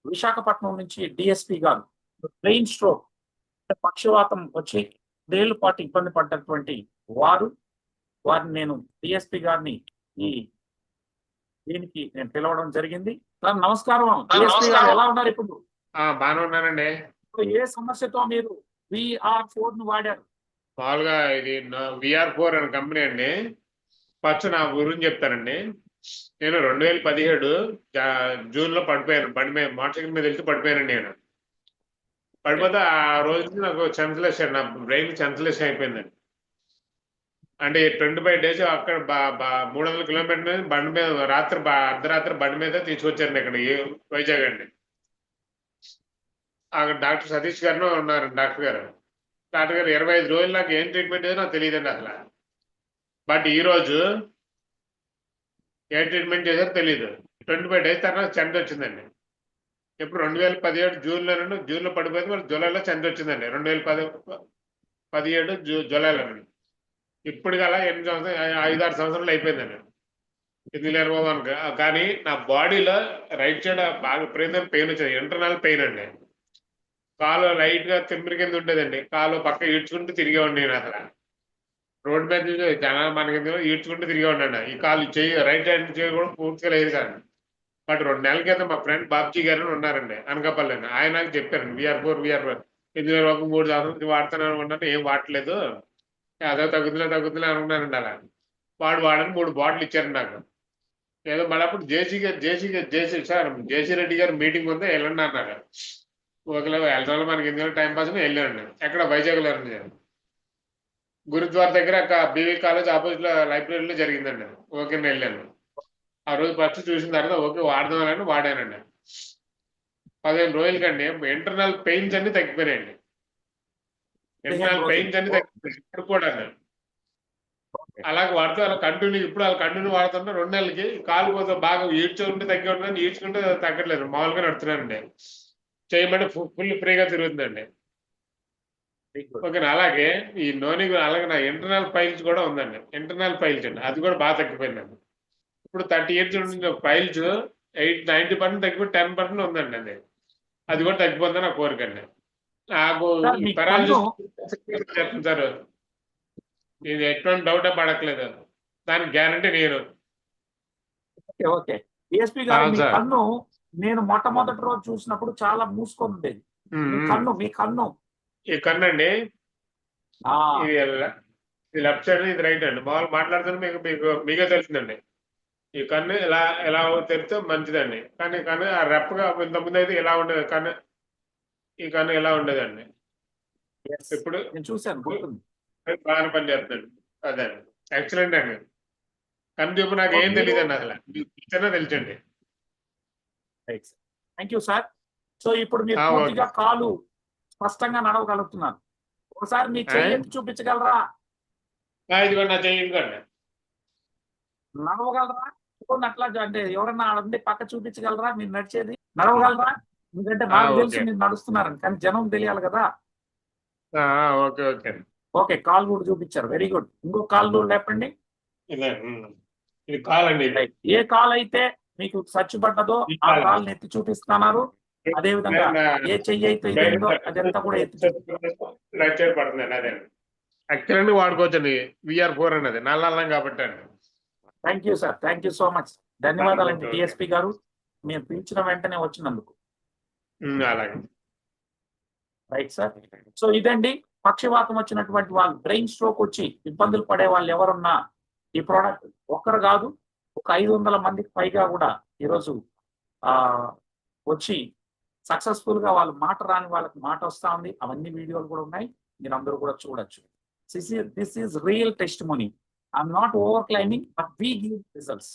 విశాఖపట్నం నుంచి డిఎస్పి గారు brain stroke పక్షవాతం వచ్చి ఏళ్ల పాటు ఇబ్బంది పడ్డటువంటి వారిని నేను డిఎస్పి గారిని ఈ దీనికి నేను పిలవడం జరిగింది. సార్ నమస్కారం. డిఎస్పి గారు ఎలా ఉన్నారు ఇప్పుడు? బాగానే ఉన్నానండి. ఏ సమస్యతో మీరు VR4 ను వాడారు? మామూలుగా ఇది VR4 అనే కంపెనీ అండి. ఫస్ట్ నా గురించి చెప్తానండి. నేను 2017 జూన్లో పడిపోయాను. మోటార్ సైకిల్ మీద వెళ్తే పడిపోయానండి. నేను పడిపోతే ఆ రోజు నుంచి నాకు సెన్స్లెస్, నా బ్రెయిన్ సెన్స్లెస్ అయిపోయిందండి. అంటే 25 days అక్కడ 300 కిలోమీటర్లు బండి మీద అర్ధరాత్రి బండి మీద తీసుకొచ్చారండి ఇక్కడ వైజాగ్ అండి. అక్కడ డాక్టర్ సతీష్ గారు ఉన్నారు. డాక్టర్ గారు 25 రోజులు నాకు ఏం ట్రీట్మెంట్ ఏదో నాకు తెలియదండి అసలు. బట్ ఈరోజు ఏ ట్రీట్మెంట్ చేశారో తెలియదు. 25 days తర్వాత చెంత వచ్చిందండి. ఇప్పుడు 2017 జూన్లో పడిపోయింది. మరి జూలైలో చెంత వచ్చిందండి. 2017 జూలైలో. ఇప్పుడు గల 5-6 సంవత్సరాలు అయిపోయిందండి. ఇది లేకపోవడానికి. కానీ నా బాడీలో రైట్ సైడ్ బాగా విపరీతమైన పెయిన్ వచ్చింది. ఇంటర్నల్ పెయిన్ అండి. కాలు లైట్ గా తిమ్మిరి కింద ఉండేదండి. కాలు పక్క ఈడ్చుకుంటూ తిరిగేవాడిని. నేను అసలు రోడ్డు మీద జనాలు మనకి ఈడ్చుకుంటూ తిరిగేవాడిని. ఈ కాలు రైట్ హ్యాండ్ చేయి కూడా పూర్తిగా లేదు కానీ. బట్ 2 నెలల క్రితం మా ఫ్రెండ్ బాబ్జీ గారు ఉన్నారండి అనకాపల్లి. ఆయన నాకు చెప్పారండి VR4 ఇది ఒక 3 సంవత్సరాలు వాడుతున్నాను అనుకున్నాను. ఏం వాడలేదు, అదో తగ్గుతులే అనుకున్నానండి. అలా వాడని 3 బాటిల్ ఇచ్చారండి నాకు. ఏదో మళ్ళీ అప్పుడు జేసీ రెడ్డి గారు మీటింగ్ ఉందో వెళ్ళండి అన్నారు. ఒకవేళ వెళ్ళడం మనకి ఎందుకంటే టైం పాస్ వెళ్ళానండి. ఎక్కడ వైజాగ్లో గురుద్వార దగ్గర బీవీ కాలేజ్ ఆపోజిట్ లైబ్రరీలో జరిగిందండి. ఓకే వెళ్ళాను. ఆ రోజు ఫస్ట్ చూసిన తర్వాత ఓకే వాడదామని వాడానండి. 15 రోజులకండి ఇంటర్నల్ పెయిన్స్ అన్ని తగ్గిపోయాయండి. ఇంటర్నల్ పెయిన్స్ అన్ని తగ్గిపోయాయి కూడా. అలాగే వాడుతూ అలా కంటిన్యూ వాడుతుంటే 2 నెలలకి కాలు కోసం బాగా ఈడ్చుకుంటే తగ్గి ఉంటుంది. ఈడ్చుకుంటే తగ్గట్లేదు. మామూలుగా నడుతున్నానండి. చేయమంటే ఫుల్ ఫ్రీగా తిరుగుతుందండి. ఓకే. అలాగే ఈ అలాగే నా ఇంటర్నల్ ఫైల్స్ కూడా ఉందండి. ఇంటర్నల్ ఫైల్స్ అండి. అది కూడా బాగా తగ్గిపోయిందండి. ఇప్పుడు 30 years నుంచి ఫైల్స్ 90% తగ్గిపోయి 10% ఉందండి. అది కూడా తగ్గిపోతుంది నా కోరిక అండి. నాకు చెప్తుంది సార్. ఇది ఎటువంటి డౌట్ పడట్లేదు. దానికి గ్యారంటీ నేను. ఓకే డిఎస్పీ గారు, మీ కన్ను నేను మొట్టమొదటి రోజు చూసినప్పుడు చాలా మూసుకొని ఉండేది. మీ కన్ను ఈ కన్ను అండి, ఇది లెఫ్ట్ సైడ్, ఇది రైట్ అండి. మామూలు మాట్లాడుతున్నా మీకే తెలిసిందండి. ఈ కన్ను ఎలా తెరిస్తే మంచిదండి. కానీ ఆ రెప్పగా ఇంతకుముందు అయితే ఇలా ఉండేది కన్ను. ఈ కన్ను ఎలా ఉండేదండి. ఇప్పుడు నేను చూశాను, బాగానే పనిచేస్తుందండి. అదే ఎక్సలెంట్ అండి. కన్ను చూపు నాకు ఏం తెలియదండి అసలు. తెలుసండి. Thank you sir. సో ఇప్పుడు మీరు పూర్తిగా కాలు స్పష్టంగా నడవగలుగుతున్నారు. ఒకసారి మీ చెయ్యి చూపించగలరా? ఇదిగో నా చెయ్యి ఇంకోండి. నడవగలరా? అట్లా అంటే ఎవరన్నా అడండి పక్క చూపించగలరా? మీరు నడిచేది నడవగలరా? ఎందుకంటే నాకు తెలిసి మీరు నడుస్తున్నారని, కానీ జనం తెలియాలి కదా. ఓకే ఓకే ఓకే, కాలు కూడా చూపించారు. Very good. ఇంకో కాలు లేపండి. ఇది కాలండి. ఏ కాలు అయితే మీకు సచ్చిపడ్డదో ఆ కాలుని ఎత్తి చూపిస్తున్నారు. అదే విధంగా ఏ చెయ్యి అయితే ఇదేందో అదంతా కూడా ఎత్తి పడుతుందండి. అదే యాక్చువల్లీ వాడుకోవచ్చండి VR4 అనేది నల్లం కాబట్టి అండి. Thank you sir. Thank you so much. ధన్యవాదాలండి డిఎస్పీ గారు, మీరు పిలిచిన వెంటనే వచ్చినందుకు. అలాగే రైట్ సార్. సో ఇదండి, పక్షవాతం వచ్చినటువంటి వాళ్ళు, బ్రెయిన్ స్ట్రోక్ వచ్చి ఇబ్బందులు పడే వాళ్ళు ఎవరున్నా ఈ ప్రోడక్ట్ ఒక్కరు కాదు, ఒక 500 మందికి పైగా కూడా ఈరోజు వచ్చి సక్సెస్ఫుల్ గా వాళ్ళు మాట రాని వాళ్ళకి మాట వస్తా ఉంది. అవన్నీ వీడియోలు కూడా ఉన్నాయి, మీరు అందరూ కూడా చూడొచ్చు. This is real testimony. I'm not over claiming, but we give results.